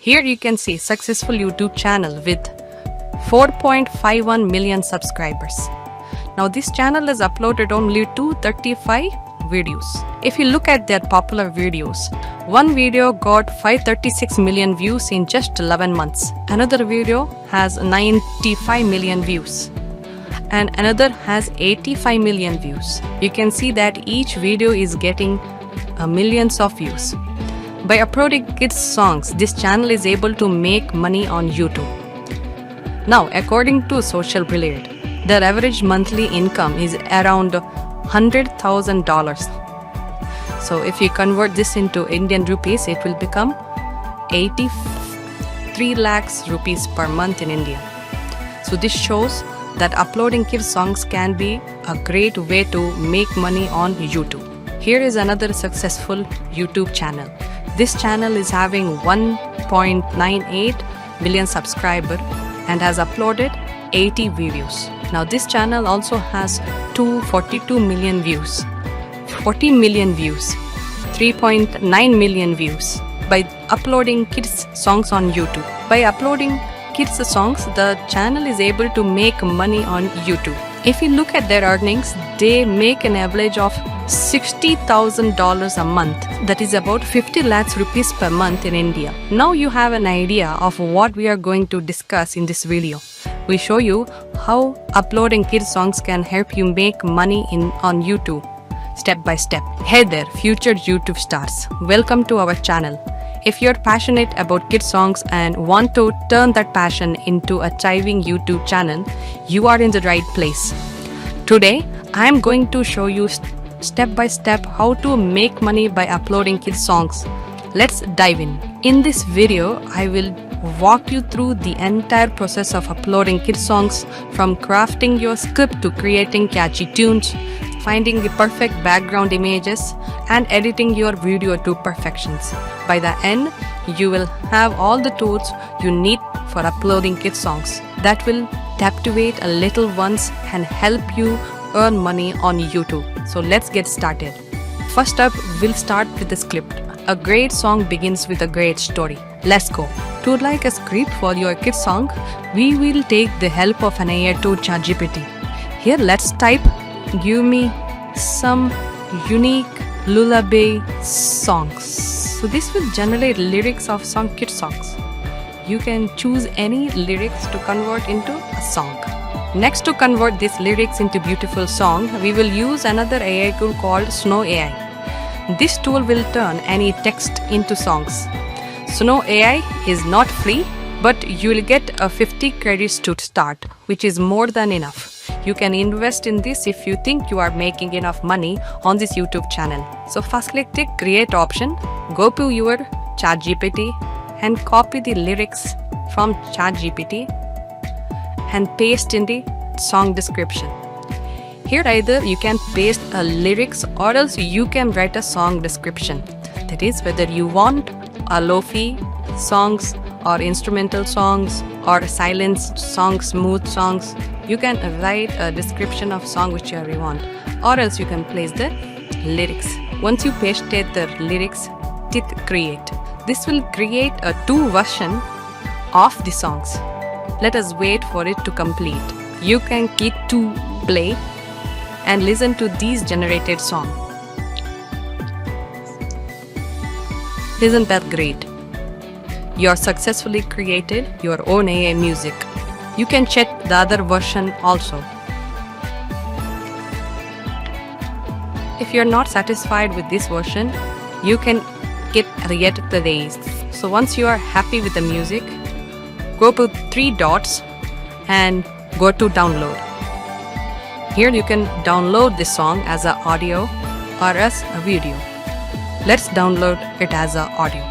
Here you can see successful YouTube channel with 4.51 million subscribers. Now this channel has uploaded only 235 videos. If you look at their popular videos, one video got 536 million views in just 11 months. Another video has 95 million views. And another has 85 million views. You can see that each video is getting millions of views. By uploading kids songs, this channel is able to make money on YouTube. Now, according to Social Blade, their average monthly income is around $100,000. So if you convert this into Indian rupees, it will become 83 lakhs rupees per month in India. So this shows that uploading kids songs can be a great way to make money on YouTube. Here is another successful YouTube channel. This channel is having 1.98 million subscribers and has uploaded 80 videos. Now this channel also has 242 million views, 40 million views, 3.9 million views by uploading kids songs on YouTube. By uploading kids songs, the channel is able to make money on YouTube. If you look at their earnings, they make an average of $60,000 a month. That is about 50 lakhs rupees per month in India. Now you have an idea of what we are going to discuss in this video. We show you how uploading kids songs can help you make money on YouTube step by step. Hey there, future YouTube stars. Welcome to our channel. If you're passionate about kids songs and want to turn that passion into a thriving YouTube channel, you are in the right place. Today, I'm going to show you step by step how to make money by uploading kids songs. Let's dive in. In this video, I will walk you through the entire process of uploading kids songs, from crafting your script to creating catchy tunes, finding the perfect background images, and editing your video to perfections. By the end, you will have all the tools you need for uploading kids songs that will captivate a little ones and help you earn money on YouTube. So let's get started. First up, we'll start with the script. A great song begins with a great story. Let's go. To like a script for your kids song, we will take the help of an AI tool, ChatGPT. Here, let's type, "Give me some unique lullaby songs." So this will generate lyrics of some kids songs. You can choose any lyrics to convert into a song. Next, to convert these lyrics into beautiful song, we will use another AI tool called Sonu AI. This tool will turn any text into songs. Sonu AI is not free, but you will get a 50 credits to start, which is more than enough. You can invest in this if you think you are making enough money on this YouTube channel. So first click the create option, go to your ChatGPT and copy the lyrics from ChatGPT and paste in the song description. Here either you can paste a lyrics or else you can write a song description. That is, whether you want a lo-fi songs or instrumental songs or silence songs, smooth songs, you can write a description of song whichever you want, or else you can place the lyrics. Once you pasted the lyrics, hit create. This will create a 2 version of the songs. Let us wait for it to complete. You can click to play and listen to these generated songs. Isn't that great? You are successfully created your own AI music. You can check the other version also. If you're not satisfied with this version, you can get the days. So once you are happy with the music, go to 3 dots and go to download. Here you can download this song as an audio or as a video. Let's download it as an audio.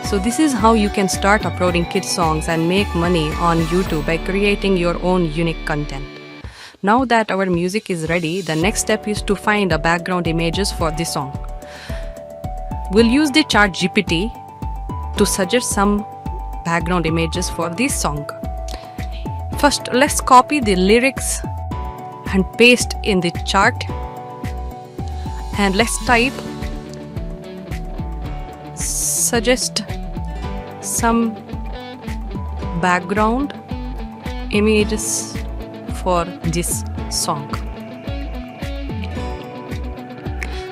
So this is how you can start uploading kids songs and make money on YouTube by creating your own unique content. Now that our music is ready, the next step is to find a background images for this song. We'll use the ChatGPT to suggest some background images for this song. First, let's copy the lyrics and paste in the chart. And let's type suggest some background images for this song.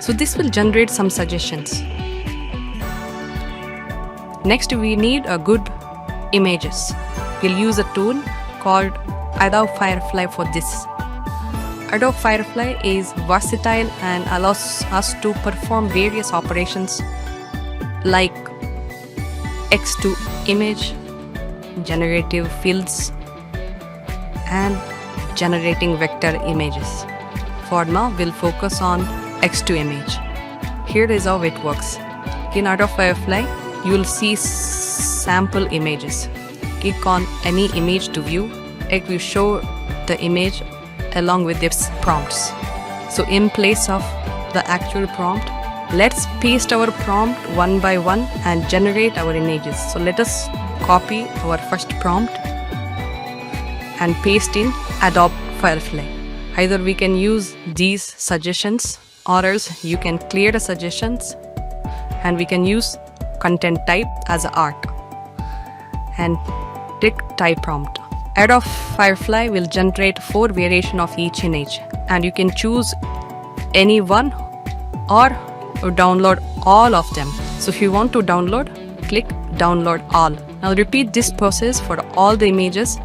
So this will generate some suggestions. Next, we need a good images. We'll use a tool called Adobe Firefly for this. Adobe Firefly is versatile and allows us to perform various operations like text to image, generative fields, and generating vector images. For now, we'll focus on text to image. Here is how it works. In Adobe Firefly, you will see sample images. Click on any image to view. It will show the image along with its prompts. So in place of the actual prompt, let's paste our prompt one by one and generate our images. So let us copy our first prompt and paste in Adobe Firefly. Either we can use these suggestions, or else you can clear the suggestions and we can use content type as art and tick type prompt. Adobe Firefly will generate 4 variations of each image, and you can choose any one or download all of them. So if you want to download, click download all. Now repeat this process for all the images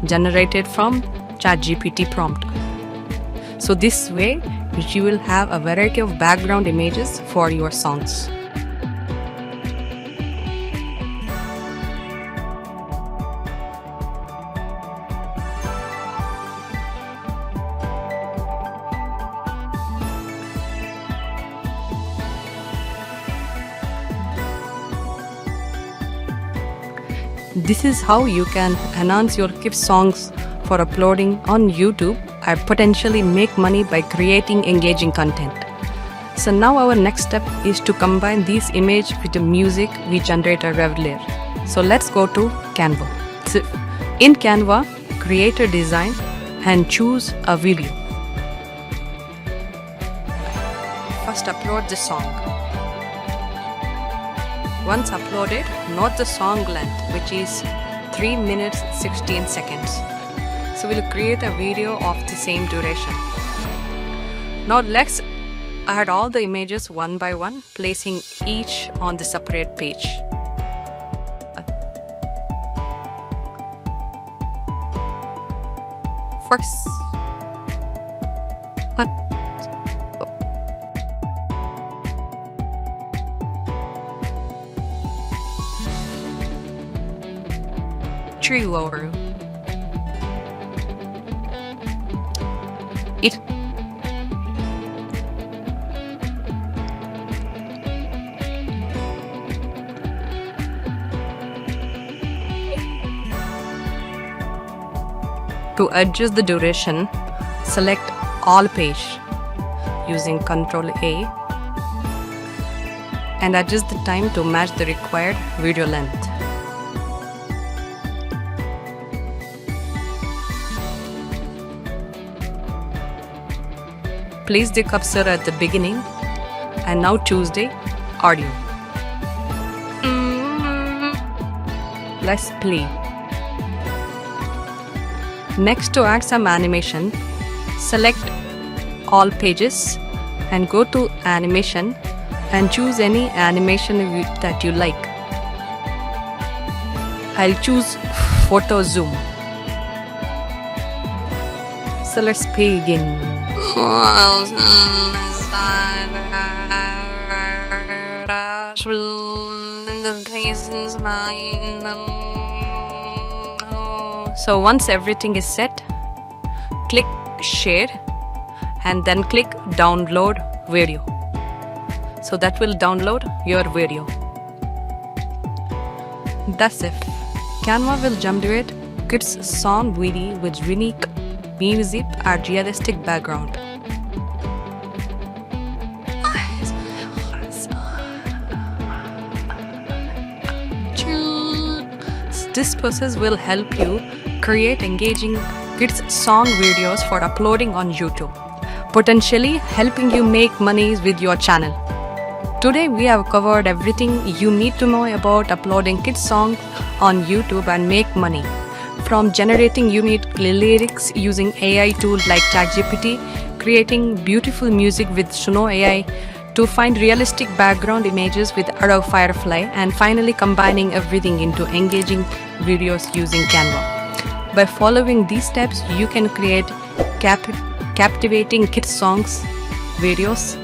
generated from ChatGPT prompt. So this way you will have a variety of background images for your songs. This is how you can enhance your KidsSongs for uploading on YouTube and potentially make money by creating engaging content. So now our next step is to combine these images with the music we generate regularly. So let's go to Canva. So in Canva, create a design and choose a video. First upload the song. Once uploaded, note the song length, which is 3 minutes 16 seconds. So we'll create a video of the same duration. Now let's add all the images one by one, placing each on the separate page. First, tree lower. It to adjust the duration, select all page using Ctrl A and adjust the time to match the required video length. Place the cursor at the beginning and now choose the audio. Let's play. Next, to add some animation, select all pages and go to animation and choose any animation that you like. I'll choose photo zoom. So let's begin. So once everything is set, click share and then click download video. So that will download your video. That's it. Canva will generate kids song video with unique music and realistic background. This process will help you create engaging kids song videos for uploading on YouTube, potentially helping you make money with your channel. Today we have covered everything you need to know about uploading kids songs on YouTube and make money. From generating unique lyrics using AI tools like ChatGPT, creating beautiful music with Sonu AI, to find realistic background images with Adobe Firefly, and finally combining everything into engaging videos using Canva. By following these steps, you can create captivating kids songs videos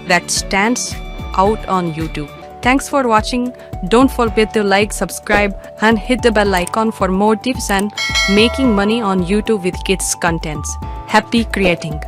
that stands out on YouTube. Thanks for watching. Don't forget to like, subscribe, and hit the bell icon for more tips and making money on YouTube with kids contents. Happy creating!